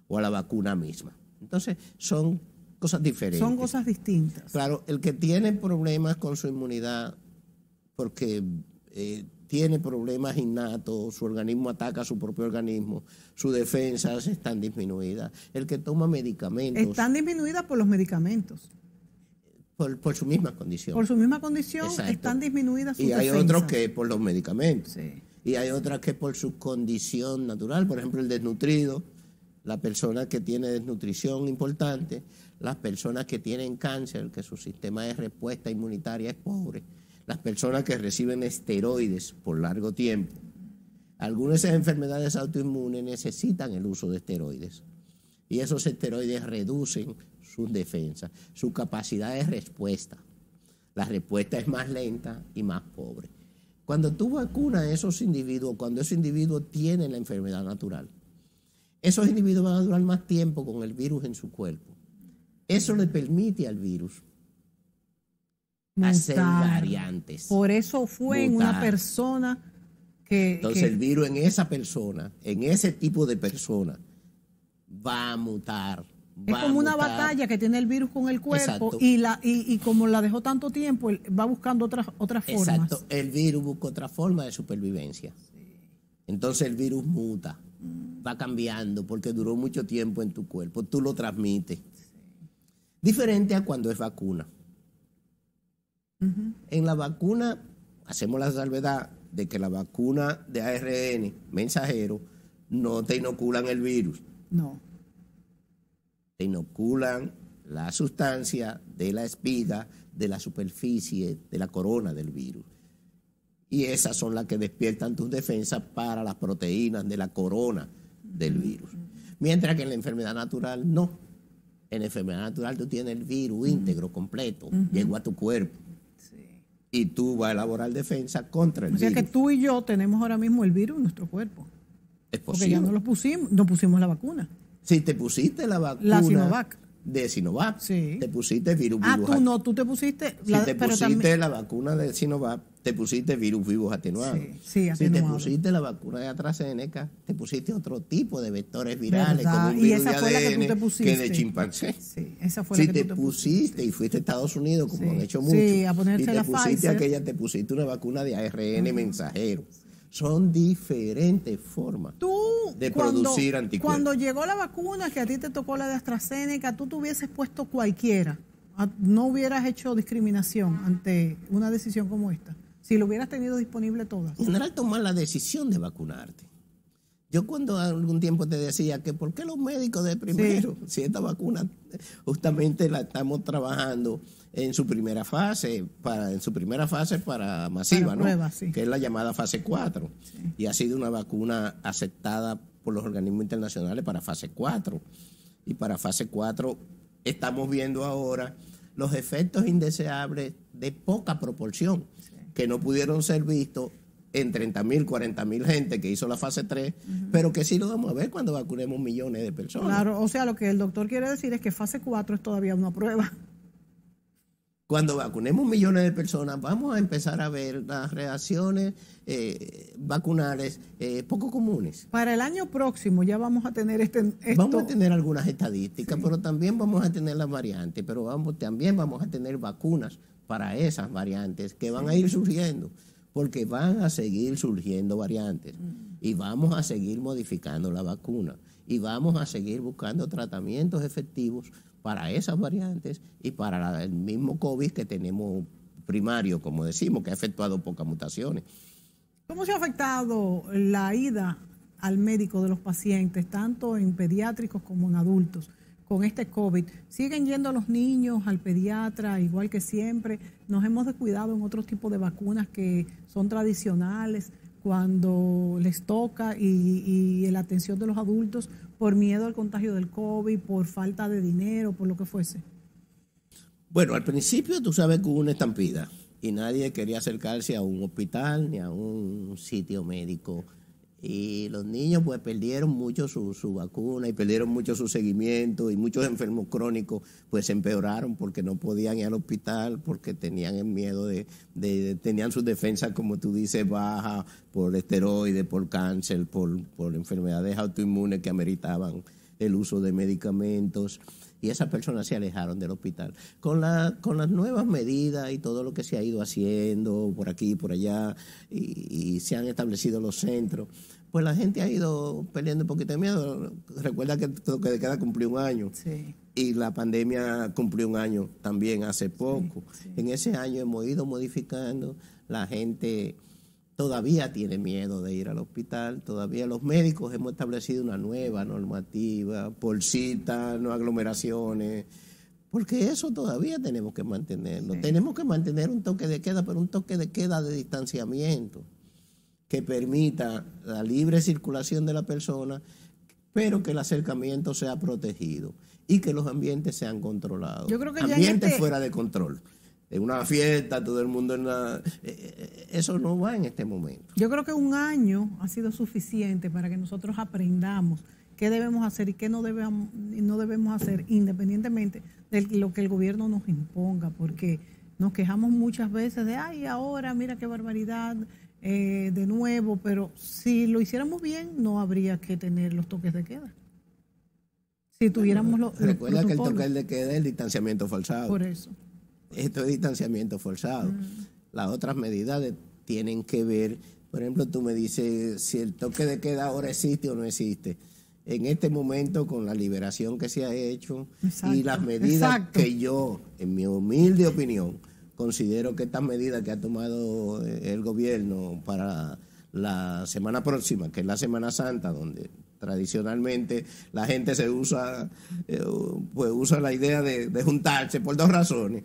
la vacuna misma? Entonces, son cosas diferentes. Son cosas distintas. Claro, el que tiene problemas con su inmunidad porque tiene problemas innatos, su organismo ataca a su propio organismo, sus defensas están disminuidas. El que toma medicamentos... Están disminuidas por los medicamentos. Por su misma condición. Por su misma condición. Exacto. Están disminuidas sus defensas. Y hay otros que por los medicamentos. Sí. Y hay otras que por su condición natural. Por ejemplo, el desnutrido, la persona que tiene desnutrición importante, las personas que tienen cáncer, que su sistema de respuesta inmunitaria es pobre, las personas que reciben esteroides por largo tiempo. Algunas de esas enfermedades autoinmunes necesitan el uso de esteroides. Y esos esteroides reducen sus defensas, su capacidad de respuesta. La respuesta es más lenta y más pobre. Cuando tú vacunas a esos individuos, cuando esos individuos tienen la enfermedad natural, esos individuos van a durar más tiempo con el virus en su cuerpo. Eso le permite al virus hacer variantes. Por eso fue en una persona que... Entonces el virus en esa persona, en ese tipo de persona, va a mutar. Es como una batalla que tiene el virus con el cuerpo. Exacto. Y como la dejó tanto tiempo, él va buscando otras formas. Exacto, el virus busca otra forma de supervivencia. Sí. Entonces el virus muta, va cambiando porque duró mucho tiempo en tu cuerpo, tú lo transmites. Sí. Diferente a cuando es vacuna. En la vacuna hacemos la salvedad de que la vacuna de ARN mensajero no te inoculan el virus. No. Te inoculan la sustancia de la espiga, de la superficie, de la corona del virus. Y esas son las que despiertan tus defensas para las proteínas de la corona del virus. Mientras que en la enfermedad natural no. En la enfermedad natural tú tienes el virus íntegro, completo, llegó a tu cuerpo. Sí. Y tú vas a elaborar defensa contra el virus. O sea que tú y yo tenemos ahora mismo el virus en nuestro cuerpo. Es posible. Porque ya no pusimos la vacuna. Si te pusiste la vacuna Sinovac. De Sinovac, sí. Te pusiste virus vivos. Tú te pusiste... Si te pusiste la vacuna de Sinovac, te pusiste virus vivos atenuados. Sí, si te pusiste la vacuna de AstraZeneca, te pusiste otro tipo de vectores virales, como un virus de ADN que de chimpancé. Sí, esa fue la que tú te pusiste y fuiste a Estados Unidos, como han hecho muchos, a ponerse y te la pusiste Pfizer. aquella, te pusiste una vacuna de ARN mensajero. Son diferentes formas de producir anticuerpos. Cuando llegó la vacuna, que a ti te tocó la de AstraZeneca, tú te hubieses puesto cualquiera. No hubieras hecho discriminación ante una decisión como esta. Si lo hubieras tenido disponible todas. En general, tomar la decisión de vacunarte. Yo cuando algún tiempo te decía que ¿por qué los médicos de primero? Si esta vacuna justamente la estamos trabajando en su primera fase para masiva, para prueba, ¿no? Que es la llamada fase 4. Sí. Y ha sido una vacuna aceptada por los organismos internacionales para fase 4. Y para fase 4 estamos viendo ahora los efectos indeseables de poca proporción, que no pudieron ser vistos en 30,000, 40,000 gente que hizo la fase 3, pero que sí lo vamos a ver cuando vacunemos millones de personas. Claro, o sea, lo que el doctor quiere decir es que fase 4 es todavía una prueba. Cuando vacunemos millones de personas, vamos a empezar a ver las reacciones vacunales poco comunes. Para el año próximo ya vamos a tener esto. Vamos a tener algunas estadísticas, sí, pero también vamos a tener las variantes, pero también vamos a tener vacunas para esas variantes que van a ir surgiendo, porque van a seguir surgiendo variantes y vamos a seguir modificando la vacuna y vamos a seguir buscando tratamientos efectivos para esas variantes y para el mismo COVID que tenemos primario, como decimos, que ha efectuado pocas mutaciones. ¿Cómo se ha afectado la ida al médico de los pacientes, tanto en pediátricos como en adultos, con este COVID? ¿Siguen yendo los niños al pediatra igual que siempre? ¿Nos hemos descuidado en otros tipos de vacunas que son tradicionales cuando les toca y la atención de los adultos por miedo al contagio del COVID, por falta de dinero, por lo que fuese? Bueno, al principio tú sabes que hubo una estampida y nadie quería acercarse a un hospital ni a un sitio médico. Y los niños pues perdieron mucho su vacuna y perdieron mucho su seguimiento y muchos enfermos crónicos pues se empeoraron porque no podían ir al hospital porque tenían el miedo tenían sus defensas, como tú dices, bajas por esteroides, por cáncer, por enfermedades autoinmunes que ameritaban el uso de medicamentos. Y esas personas se alejaron del hospital. Con las nuevas medidas y todo lo que se ha ido haciendo por aquí y por allá, y se han establecido los centros, pues la gente ha ido perdiendo un poquito de miedo. Recuerda que el toque de queda cumplió un año. Sí. Y la pandemia cumplió un año también hace poco. Sí, sí. En ese año hemos ido modificando. La gente todavía tiene miedo de ir al hospital, todavía los médicos hemos establecido una nueva normativa, por cita, no aglomeraciones, porque eso todavía tenemos que mantenerlo. Sí. Tenemos que mantener un toque de queda, pero un toque de queda de distanciamiento que permita la libre circulación de la persona, pero que el acercamiento sea protegido y que los ambientes sean controlados. Yo creo que ambientes fuera de control. En una fiesta, todo el mundo eso no va en este momento. Yo creo que un año ha sido suficiente para que nosotros aprendamos qué debemos hacer y qué no debemos hacer, independientemente de lo que el gobierno nos imponga, porque nos quejamos muchas veces de, ay, ahora mira qué barbaridad, de nuevo, pero si lo hiciéramos bien, no habría que tener los toques de queda. Si tuviéramos recuerda que el toque de queda es el distanciamiento forzado. Por eso. Esto es distanciamiento forzado. Las otras medidas tienen que ver, por ejemplo, tú me dices si el toque de queda ahora existe o no existe. En este momento, con la liberación que se ha hecho, exacto, y las medidas, exacto, que yo, en mi humilde opinión, considero que estas medidas que ha tomado el gobierno para la semana próxima, que es la Semana Santa, donde tradicionalmente la gente usa la idea de juntarse por dos razones,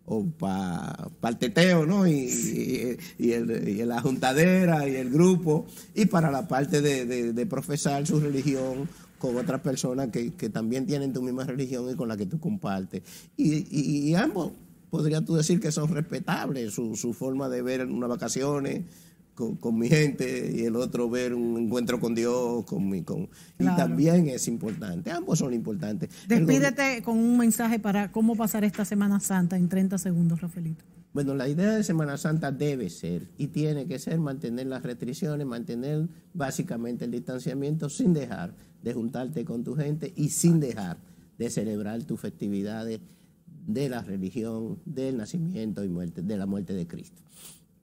o para el teteo, ¿no? y la juntadera y el grupo, y para la parte de profesar su religión con otras personas que también tienen tu misma religión y con la que tú compartes. Y ambos, podrías tú decir que son respetables, su forma de ver unas vacaciones con mi gente y el otro ver un encuentro con Dios, claro, y también es importante. Ambos son importantes. Despídete con un mensaje para cómo pasar esta Semana Santa en 30 segundos, Rafaelito. Bueno, la idea de Semana Santa debe ser y tiene que ser mantener las restricciones, mantener básicamente el distanciamiento sin dejar de juntarte con tu gente y sin dejar de celebrar tus festividades de la religión, del nacimiento y muerte, de la muerte de Cristo.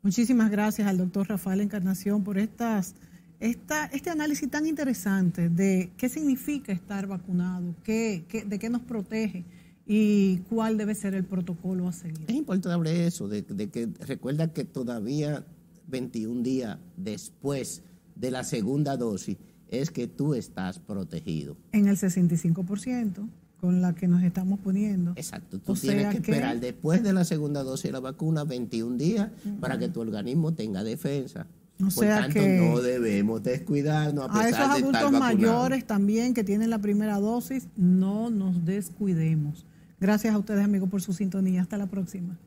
Muchísimas gracias al doctor Rafael Encarnación por este análisis tan interesante de qué significa estar vacunado, de qué nos protege y cuál debe ser el protocolo a seguir. Es importante eso, de que recuerda que todavía 21 días después de la segunda dosis es que tú estás protegido. En el 65%. Con la que nos estamos poniendo. Exacto, tú tienes que esperar después de la segunda dosis de la vacuna 21 días para que tu organismo tenga defensa. Por tanto, no debemos descuidarnos a pesar de estar vacunados. A esos adultos mayores también que tienen la primera dosis, no nos descuidemos. Gracias a ustedes, amigos, por su sintonía. Hasta la próxima.